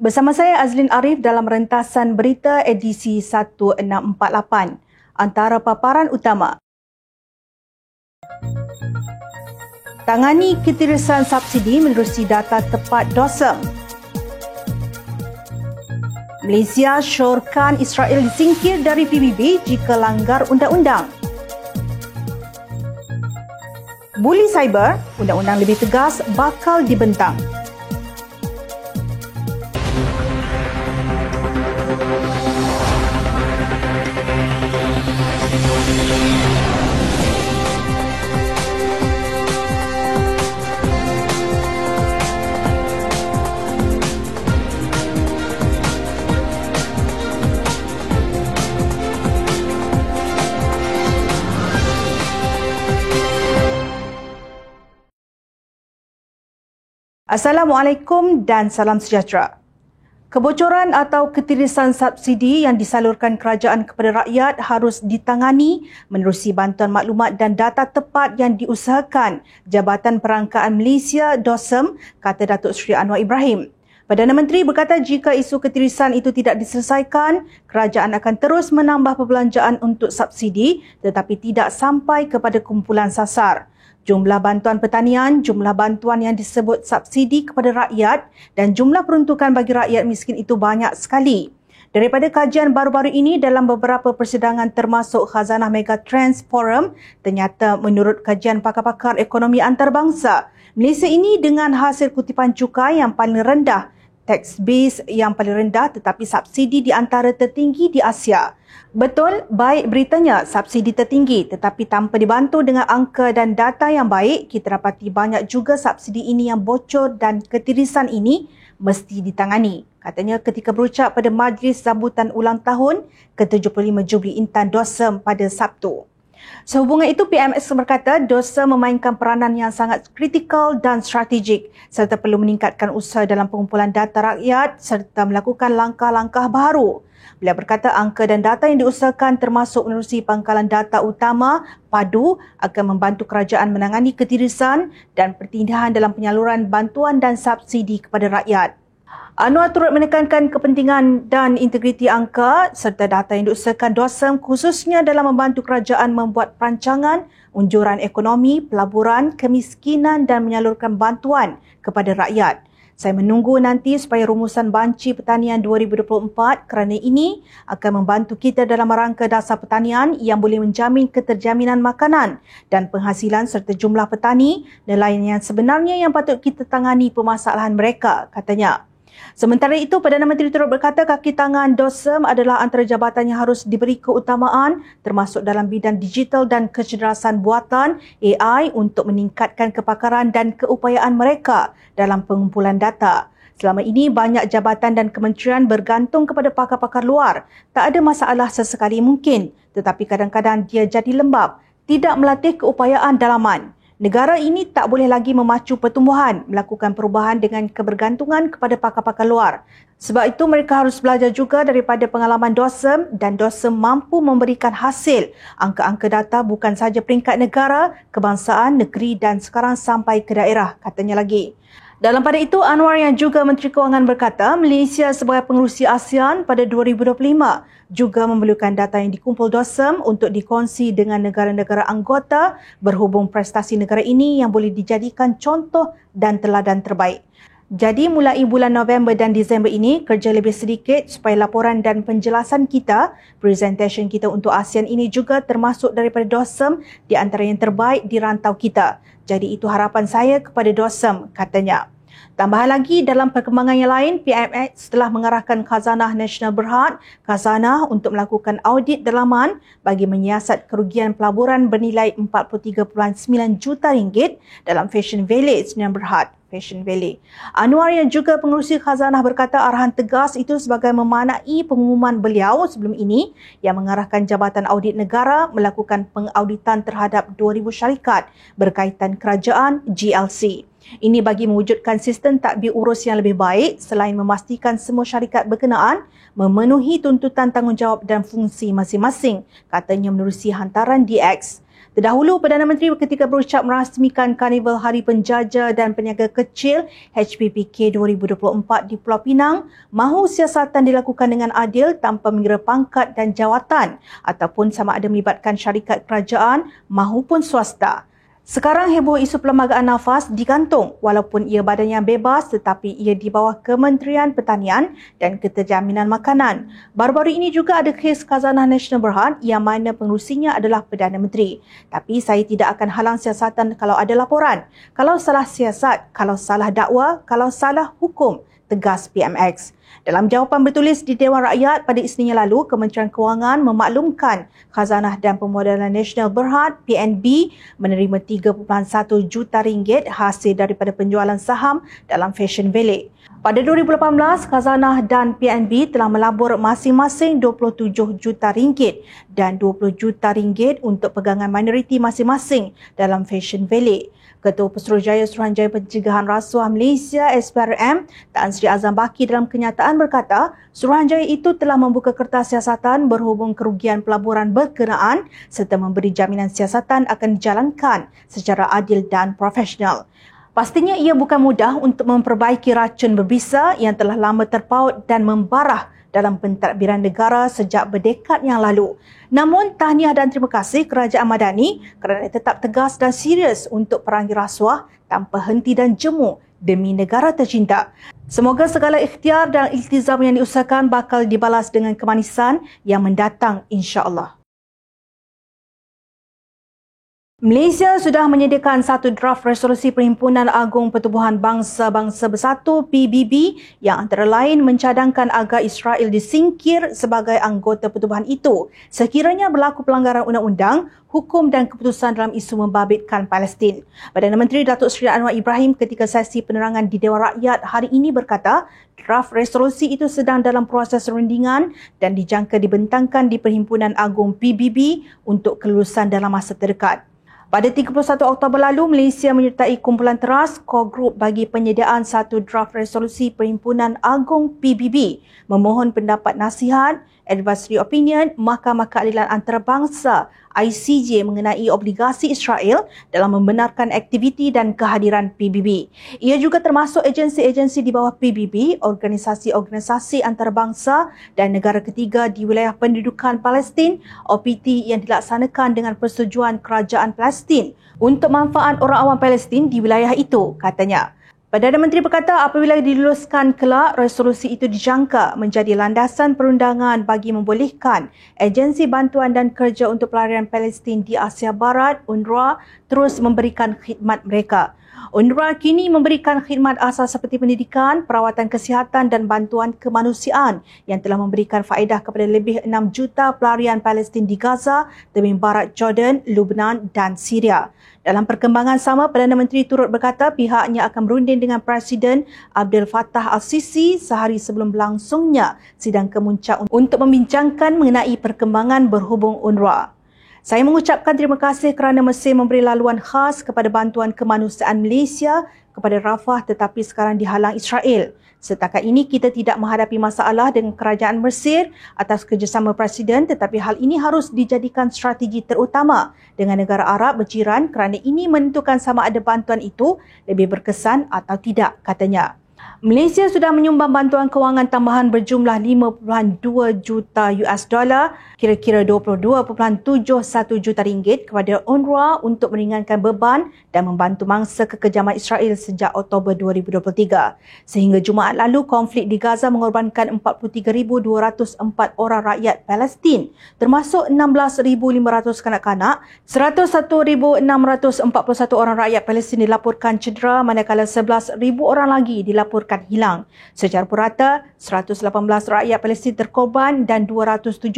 Bersama saya Azlin Arif dalam rentasan berita edisi 1648. Antara paparan utama. Tangani ketirisan subsidi menerusi data tepat DOSM. Malaysia syorkan Israel disingkir dari PBB jika langgar undang-undang. Buli cyber, undang-undang lebih tegas bakal dibentang. Assalamualaikum dan salam sejahtera. Kebocoran atau ketirisan subsidi yang disalurkan kerajaan kepada rakyat harus ditangani menerusi bantuan maklumat dan data tepat yang diusahakan Jabatan Perangkaan Malaysia DOSM, kata Datuk Seri Anwar Ibrahim. Perdana Menteri berkata jika isu ketirisan itu tidak diselesaikan, kerajaan akan terus menambah perbelanjaan untuk subsidi tetapi tidak sampai kepada kumpulan sasar. Jumlah bantuan pertanian, jumlah bantuan yang disebut subsidi kepada rakyat dan jumlah peruntukan bagi rakyat miskin itu banyak sekali. Daripada kajian baru-baru ini dalam beberapa persidangan termasuk Khazanah Megatrends Forum, ternyata menurut kajian pakar-pakar ekonomi antarabangsa, Malaysia ini dengan hasil kutipan cukai yang paling rendah, tax base yang paling rendah tetapi subsidi di antara tertinggi di Asia. Betul, baik beritanya subsidi tertinggi tetapi tanpa dibantu dengan angka dan data yang baik, kita dapati banyak juga subsidi ini yang bocor dan ketirisan ini mesti ditangani. Katanya ketika berucap pada majlis sambutan ulang tahun ke-75 Jubli Intan DOSM pada Sabtu. Sehubungan itu, PMX berkata DOSM memainkan peranan yang sangat kritikal dan strategik serta perlu meningkatkan usaha dalam pengumpulan data rakyat serta melakukan langkah-langkah baru. Beliau berkata angka dan data yang diusahakan termasuk menerusi pangkalan data utama padu akan membantu kerajaan menangani ketirisan dan pertindahan dalam penyaluran bantuan dan subsidi kepada rakyat. Anwar turut menekankan kepentingan dan integriti angka serta data yang diusahakan DOSM khususnya dalam membantu kerajaan membuat perancangan, unjuran ekonomi, pelaburan, kemiskinan dan menyalurkan bantuan kepada rakyat. Saya menunggu nanti supaya rumusan banci pertanian 2024 kerana ini akan membantu kita dalam rangka dasar pertanian yang boleh menjamin keterjaminan makanan dan penghasilan serta jumlah petani nelayan yang sebenarnya yang patut kita tangani permasalahan mereka, katanya. Sementara itu, Perdana Menteri turut berkata kaki tangan DOSM adalah antara jabatan yang harus diberi keutamaan termasuk dalam bidang digital dan kecerdasan buatan AI untuk meningkatkan kepakaran dan keupayaan mereka dalam pengumpulan data. Selama ini, banyak jabatan dan kementerian bergantung kepada pakar-pakar luar. Tak ada masalah sesekali mungkin, tetapi kadang-kadang dia jadi lembab, tidak melatih keupayaan dalaman. Negara ini tak boleh lagi memacu pertumbuhan, melakukan perubahan dengan kebergantungan kepada pakar-pakar luar. Sebab itu mereka harus belajar juga daripada pengalaman DOSM dan DOSM mampu memberikan hasil angka-angka data bukan sahaja peringkat negara, kebangsaan, negeri dan sekarang sampai ke daerah, katanya lagi. Dalam pada itu, Anwar yang juga Menteri Kewangan berkata Malaysia sebagai pengerusi ASEAN pada 2025 juga memerlukan data yang dikumpul DOSM untuk dikongsi dengan negara-negara anggota berhubung prestasi negara ini yang boleh dijadikan contoh dan teladan terbaik. Jadi mulai bulan November dan Disember ini kerja lebih sedikit supaya laporan dan penjelasan kita, presentation kita untuk ASEAN ini juga termasuk daripada DOSM di antara yang terbaik di rantau kita. Jadi itu harapan saya kepada DOSM, katanya. Tambahan lagi, dalam perkembangan yang lain, PMX telah mengarahkan Khazanah Nasional Berhad, Khazanah untuk melakukan audit dalaman bagi menyiasat kerugian pelaburan bernilai 43.9 juta ringgit dalam Fashion Valley Sdn Bhd. Fashion Valley. Anwar yang juga pengerusi Khazanah berkata arahan tegas itu sebagai memanai pengumuman beliau sebelum ini yang mengarahkan Jabatan Audit Negara melakukan pengauditan terhadap 2,000 syarikat berkaitan kerajaan GLC. Ini bagi mewujudkan sistem tadbir urus yang lebih baik selain memastikan semua syarikat berkenaan memenuhi tuntutan tanggungjawab dan fungsi masing-masing, katanya menerusi hantaran DX. Terdahulu, Perdana Menteri ketika berucap merasmikan Karnival Hari Penjaja dan Peniaga Kecil HPPK 2024 di Pulau Pinang, mahu siasatan dilakukan dengan adil tanpa mengira pangkat dan jawatan ataupun sama ada melibatkan syarikat kerajaan mahupun swasta. Sekarang heboh isu Perlembagaan Nafas digantung walaupun ia badan yang bebas tetapi ia di bawah Kementerian Pertanian dan Keterjaminan Makanan. Baru-baru ini juga ada kes Khazanah Nasional Berhad yang mana pengerusinya adalah Perdana Menteri. Tapi saya tidak akan halang siasatan kalau ada laporan. Kalau salah siasat, kalau salah dakwa, kalau salah hukum, tegas PMX. Dalam jawapan bertulis di Dewan Rakyat pada Isnin yang lalu, Kementerian Kewangan memaklumkan Khazanah dan Pemodelan Nasional Berhad (PNB) menerima 3.1 juta ringgit hasil daripada penjualan saham dalam Fashion Valley. Pada 2018, Khazanah dan PNB telah melabur masing-masing 27 juta ringgit dan 20 juta ringgit untuk pegangan minoriti masing-masing dalam Fashion Valley. Ketua Pesuruhjaya Suruhanjaya Pencegahan Rasuah Malaysia SPRM, Tan Sri Azam Baki dalam kenyataan berkata, Suruhanjaya itu telah membuka kertas siasatan berhubung kerugian pelaburan berkenaan serta memberi jaminan siasatan akan dijalankan secara adil dan profesional. Pastinya ia bukan mudah untuk memperbaiki racun berbisa yang telah lama terpaut dan membarah dalam pentadbiran negara sejak berdekad yang lalu. Namun, tahniah dan terima kasih Kerajaan Madani kerana tetap tegas dan serius untuk perangi rasuah tanpa henti dan jemu demi negara tercinta. Semoga segala ikhtiar dan iltizam yang diusahakan bakal dibalas dengan kemanisan yang mendatang insya-Allah. Malaysia sudah menyediakan satu draft resolusi Perhimpunan Agung Pertubuhan Bangsa-Bangsa Bersatu PBB yang antara lain mencadangkan agar Israel disingkir sebagai anggota pertubuhan itu sekiranya berlaku pelanggaran undang-undang, hukum dan keputusan dalam isu membabitkan Palestin. Perdana Menteri Datuk Seri Anwar Ibrahim ketika sesi penerangan di Dewan Rakyat hari ini berkata, draft resolusi itu sedang dalam proses rundingan dan dijangka dibentangkan di Perhimpunan Agung PBB untuk kelulusan dalam masa terdekat. Pada 31 Oktober lalu, Malaysia menyertai kumpulan teras core group bagi penyediaan satu draft resolusi Perhimpunan Agung PBB memohon pendapat nasihat, advisory opinion Mahkamah Keadilan Antarabangsa ICJ mengenai obligasi Israel dalam membenarkan aktiviti dan kehadiran PBB. Ia juga termasuk agensi-agensi di bawah PBB, organisasi-organisasi antarabangsa dan negara ketiga di wilayah pendudukan Palestin OPT yang dilaksanakan dengan persetujuan Kerajaan Palestin untuk manfaat orang awam Palestin di wilayah itu, katanya. Perdana Menteri berkata apabila diluluskan kelak, resolusi itu dijangka menjadi landasan perundangan bagi membolehkan Agensi Bantuan dan Kerja untuk Pelarian Palestin di Asia Barat, UNRWA, terus memberikan khidmat mereka. UNRWA kini memberikan khidmat asas seperti pendidikan, perawatan kesihatan dan bantuan kemanusiaan yang telah memberikan faedah kepada lebih 6 juta pelarian Palestin di Gaza, tepi barat Jordan, Lebanon dan Syria. Dalam perkembangan sama, Perdana Menteri turut berkata pihaknya akan berunding dengan Presiden Abdel Fattah al-Sisi sehari sebelum berlangsungnya sidang kemuncak untuk membincangkan mengenai perkembangan berhubung UNRWA. Saya mengucapkan terima kasih kerana Mesir memberi laluan khas kepada bantuan kemanusiaan Malaysia kepada Rafah tetapi sekarang dihalang Israel. Setakat ini kita tidak menghadapi masalah dengan kerajaan Mesir atas kerjasama Presiden tetapi hal ini harus dijadikan strategi terutama dengan negara Arab berjiran kerana ini menentukan sama ada bantuan itu lebih berkesan atau tidak, katanya. Malaysia sudah menyumbang bantuan kewangan tambahan berjumlah 5.2 juta US dollar, kira-kira 22.71 juta ringgit kepada UNRWA untuk meringankan beban dan membantu mangsa kekejaman Israel sejak Oktober 2023. Sehingga Jumaat lalu, konflik di Gaza mengorbankan 43,204 orang rakyat Palestin, termasuk 16,500 kanak-kanak, 101,641 orang rakyat Palestin dilaporkan cedera manakala 11,000 orang lagi dilaporkan hilang. Secara purata, 118 rakyat Palestin terkorban dan 277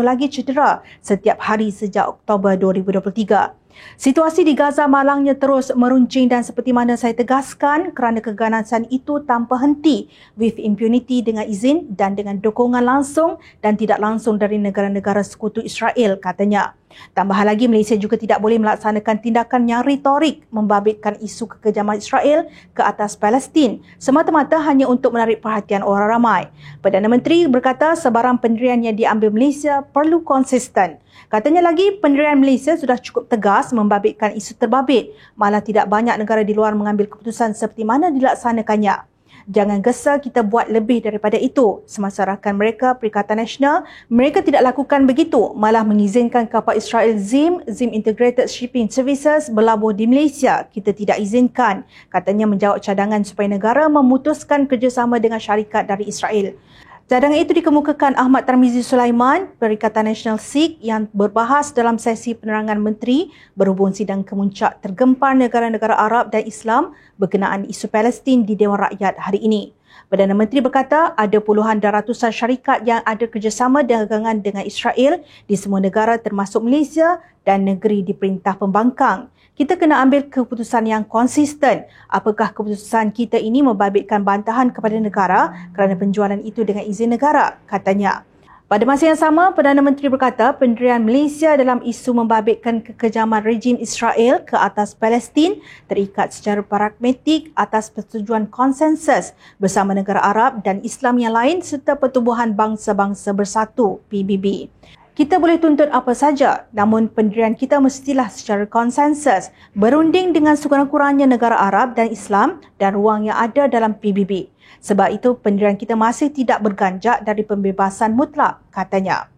lagi cedera setiap hari sejak Oktober 2023. Situasi di Gaza malangnya terus meruncing dan seperti mana saya tegaskan kerana keganasan itu tanpa henti with impunity dengan izin dan dengan dukungan langsung dan tidak langsung dari negara-negara sekutu Israel, katanya. Tambahan lagi, Malaysia juga tidak boleh melaksanakan tindakan yang retorik membabitkan isu kekejaman Israel ke atas Palestin semata-mata hanya untuk menarik perhatian orang ramai. Perdana Menteri berkata sebarang pendirian yang diambil Malaysia perlu konsisten. Katanya lagi, pendirian Malaysia sudah cukup tegas membabitkan isu terbabit, malah tidak banyak negara di luar mengambil keputusan seperti mana dilaksanakannya. Jangan gesa kita buat lebih daripada itu. Semasa rakan mereka, Perikatan Nasional, mereka tidak lakukan begitu, malah mengizinkan kapal Israel Zim Integrated Shipping Services berlabuh di Malaysia. Kita tidak izinkan. Katanya menjawab cadangan supaya negara memutuskan kerjasama dengan syarikat dari Israel. Cadangan itu dikemukakan Ahmad Tarmizi Sulaiman, Perikatan Nasional SIK, yang berbahas dalam sesi penerangan menteri berhubung sidang kemuncak tergempar negara-negara Arab dan Islam berkenaan isu Palestin di Dewan Rakyat hari ini. Perdana Menteri berkata ada puluhan dan ratusan syarikat yang ada kerjasama dagangan dengan Israel di semua negara termasuk Malaysia dan negeri di Perintah Pembangkang. Kita kena ambil keputusan yang konsisten. Apakah keputusan kita ini membabitkan bantahan kepada negara kerana penjualan itu dengan izin negara, katanya. Pada masa yang sama, Perdana Menteri berkata pendirian Malaysia dalam isu membabitkan kekejaman rejim Israel ke atas Palestin terikat secara pragmatik atas persetujuan konsensus bersama negara Arab dan Islam yang lain serta Pertubuhan Bangsa-Bangsa Bersatu, PBB. Kita boleh tuntut apa saja, namun pendirian kita mestilah secara konsensus, berunding dengan sekurang-kurangnya negara Arab dan Islam dan ruang yang ada dalam PBB. Sebab itu, pendirian kita masih tidak berganjak dari pembebasan mutlak, katanya.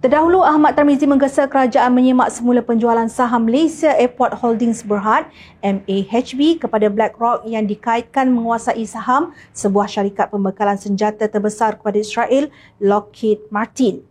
Terdahulu, Ahmad Tarmizi menggesa kerajaan menyemak semula penjualan saham Malaysia Airport Holdings Berhad MAHB kepada BlackRock yang dikaitkan menguasai saham sebuah syarikat pembekalan senjata terbesar kepada Israel, Lockheed Martin.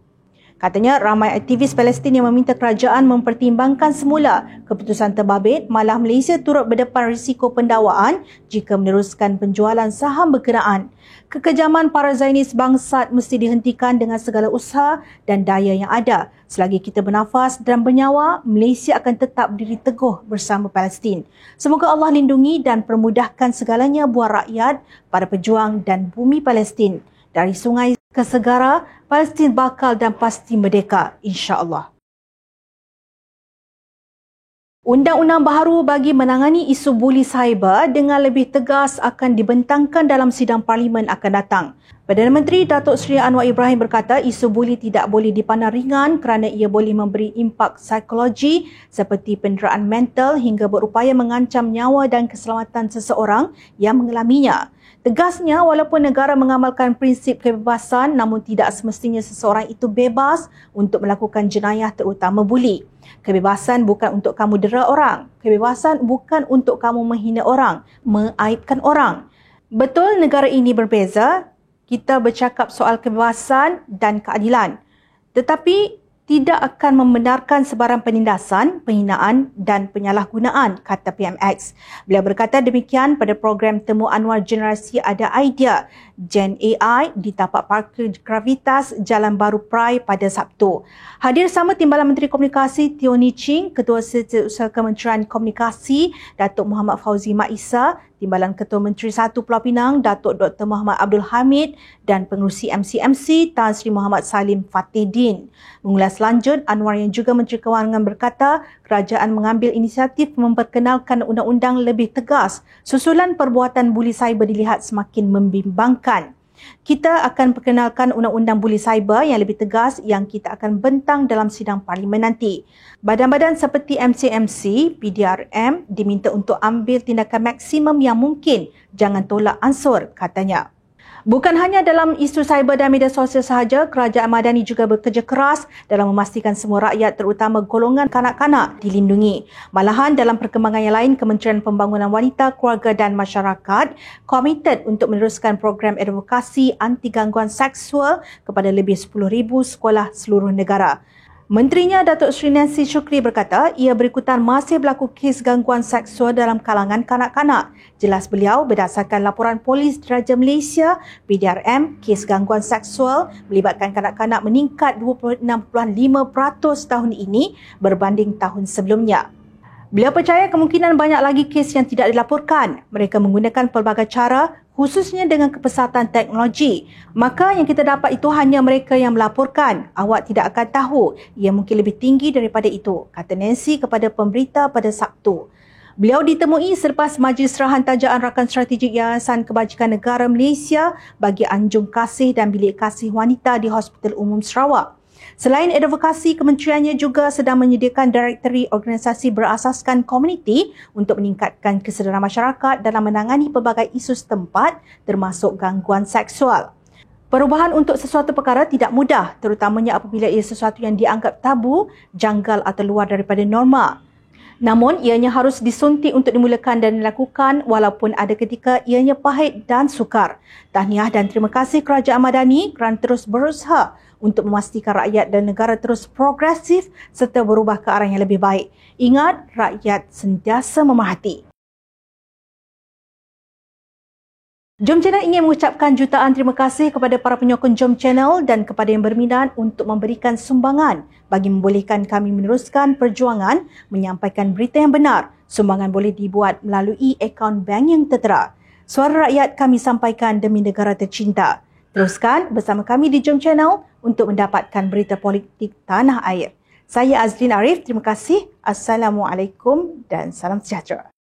Katanya ramai aktivis Palestin yang meminta kerajaan mempertimbangkan semula keputusan terbabit, malah Malaysia turut berdepan risiko pendakwaan jika meneruskan penjualan saham berkenaan. Kekejaman para Zionis bangsat mesti dihentikan dengan segala usaha dan daya yang ada. Selagi kita bernafas dan bernyawa, Malaysia akan tetap berdiri teguh bersama Palestin. Semoga Allah lindungi dan permudahkan segalanya buat rakyat, para pejuang dan bumi Palestin. Dari sungai ke segara, Palestin bakal dan pasti merdeka, insya-Allah. Undang-undang baharu bagi menangani isu buli cyber dengan lebih tegas akan dibentangkan dalam sidang parlimen akan datang. Perdana Menteri Datuk Seri Anwar Ibrahim berkata isu buli tidak boleh dipandang ringan kerana ia boleh memberi impak psikologi seperti penderaan mental hingga berupaya mengancam nyawa dan keselamatan seseorang yang mengalaminya. Tegasnya, walaupun negara mengamalkan prinsip kebebasan, namun tidak semestinya seseorang itu bebas untuk melakukan jenayah terutama buli. Kebebasan bukan untuk kamu dera orang. Kebebasan bukan untuk kamu menghina orang, mengaibkan orang. Betul negara ini berbeza. Kita bercakap soal kebebasan dan keadilan. Tetapi tidak akan membenarkan sebarang penindasan, penghinaan dan penyalahgunaan, kata PMX. Beliau berkata demikian pada program Temu Anwar Generasi Ada Idea Gen AI di tapak parkir Gravitas Jalan Baru Prai pada Sabtu. Hadir sama Timbalan Menteri Komunikasi Teo Ni Ching, Ketua Setiausaha Kementerian Komunikasi Datuk Muhammad Fauzi Mat Isa, Timbalan Ketua Menteri 1 Pulau Pinang Datuk Dr. Muhammad Abdul Hamid dan pengerusi MCMC Tan Sri Muhammad Salim Fathiddin. Mengulas lanjut, Anwar yang juga Menteri Kewangan berkata kerajaan mengambil inisiatif memperkenalkan undang-undang lebih tegas susulan perbuatan buli cyber dilihat semakin membimbangkan. Kita akan perkenalkan undang-undang buli cyber yang lebih tegas yang kita akan bentang dalam sidang parlimen nanti. Badan-badan seperti MCMC, PDRM diminta untuk ambil tindakan maksimum yang mungkin. Jangan tolak ansur, katanya. Bukan hanya dalam isu cyber dan media sosial sahaja, kerajaan Madani juga bekerja keras dalam memastikan semua rakyat terutama golongan kanak-kanak dilindungi. Malahan dalam perkembangan yang lain, Kementerian Pembangunan Wanita, Keluarga dan Masyarakat komited untuk meneruskan program advokasi anti gangguan seksual kepada lebih 10,000 sekolah seluruh negara. Menterinya Datuk Seri Nancy Shukri berkata ia berikutan masih berlaku kes gangguan seksual dalam kalangan kanak-kanak. Jelas beliau, berdasarkan laporan Polis Diraja Malaysia PDRM, kes gangguan seksual melibatkan kanak-kanak meningkat 26.5% tahun ini berbanding tahun sebelumnya. Beliau percaya kemungkinan banyak lagi kes yang tidak dilaporkan. Mereka menggunakan pelbagai cara khususnya dengan kepesatan teknologi. Maka yang kita dapat itu hanya mereka yang melaporkan. Awak tidak akan tahu ia mungkin lebih tinggi daripada itu, kata Nancy kepada pemberita pada Sabtu. Beliau ditemui selepas Majlis Serahan Tajaan Rakan Strategik Yayasan Kebajikan Negara Malaysia bagi Anjung Kasih dan Bilik Kasih Wanita di Hospital Umum Sarawak. Selain advokasi, kementeriannya juga sedang menyediakan direktori organisasi berasaskan komuniti untuk meningkatkan kesedaran masyarakat dalam menangani pelbagai isu setempat termasuk gangguan seksual. Perubahan untuk sesuatu perkara tidak mudah, terutamanya apabila ia sesuatu yang dianggap tabu, janggal atau luar daripada norma. Namun, ianya harus disuntik untuk dimulakan dan dilakukan walaupun ada ketika ianya pahit dan sukar. Tahniah dan terima kasih Kerajaan Madani kerana terus berusaha untuk memastikan rakyat dan negara terus progresif serta berubah ke arah yang lebih baik. Ingat, rakyat sentiasa memerhati. Jom Channel ingin mengucapkan jutaan terima kasih kepada para penyokong Jom Channel dan kepada yang berminat untuk memberikan sumbangan bagi membolehkan kami meneruskan perjuangan menyampaikan berita yang benar. Sumbangan boleh dibuat melalui akaun bank yang tertera. Suara rakyat kami sampaikan demi negara tercinta. Teruskan bersama kami di Jom Channel untuk mendapatkan berita politik tanah air. Saya Azlin Arif, terima kasih. Assalamualaikum dan salam sejahtera.